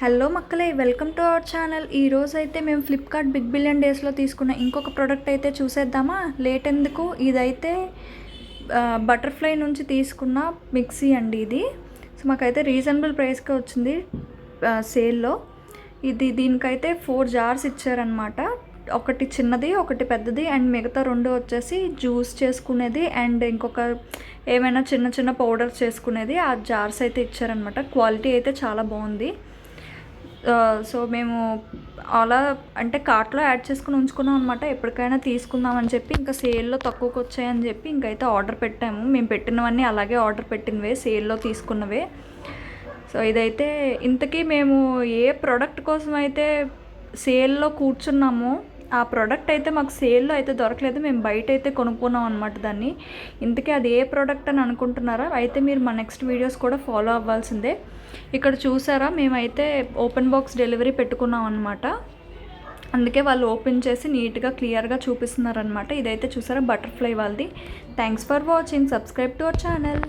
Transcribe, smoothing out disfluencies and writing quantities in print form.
Hello మక్కలే, welcome to our channel. ఈరోజు అయితే మేము ఫ్లిప్కార్ట్ బిగ్ బిలియన్ డేస్లో తీసుకున్న ఇంకొక ప్రోడక్ట్ అయితే చూసేద్దామా. లేట్ ఎందుకు. ఇదైతే బటర్ఫ్లై నుంచి తీసుకున్న మిక్సీ అండి ఇది. సో మాకైతే రీజనబుల్ ప్రైస్కే వచ్చింది సేల్లో. దీనికైతే 4 జార్స్ ఇచ్చారనమాట. ఒకటి చిన్నది, ఒకటి పెద్దది, అండ్ మిగతా 2 వచ్చేసి జ్యూస్ చేసుకునేది అండ్ ఇంకొక ఏమైనా చిన్న చిన్న పౌడర్స్ చేసుకునేది. ఆ జార్స్ అయితే ఇచ్చారనమాట. క్వాలిటీ అయితే చాలా బాగుంది. సో మేము అలా అంటే కార్ట్లో యాడ్ చేసుకుని ఉంచుకున్నాం అనమాట. ఎప్పటికైనా తీసుకుందామని చెప్పి ఇంకా సేల్లో తక్కువకి వచ్చాయని చెప్పి ఇంకైతే ఆర్డర్ పెట్టాము. మేము పెట్టినవన్నీ అలాగే ఆర్డర్ పెట్టినవే, సేల్లో తీసుకున్నవే. సో ఇదైతే ఇంతకీ మేము ఏ ప్రోడక్ట్ కోసం అయితే సేల్లో కూర్చున్నామో ఆ ప్రోడక్ట్ అయితే మాకు సేల్లో అయితే దొరకలేదు. మేము బయట అయితే కొనుక్కున్నాం అనమాట దాన్ని. ఇంతకీ అది ఏ ప్రోడక్ట్ అని అనుకుంటున్నారా? అయితే మీరు మా నెక్స్ట్ వీడియోస్ కూడా ఫాలో అవ్వాల్సిందే. ఇక్కడ చూసారా, మేమైతే ఓపెన్ బాక్స్ డెలివరీ పెట్టుకున్నాం అనమాట. అందుకే వాళ్ళు ఓపెన్ చేసి నీట్గా క్లియర్గా చూపిస్తున్నారనమాట. ఇదైతే చూసారా బటర్ఫ్లై వాళ్ళది. Thanks for watching. Subscribe to our channel.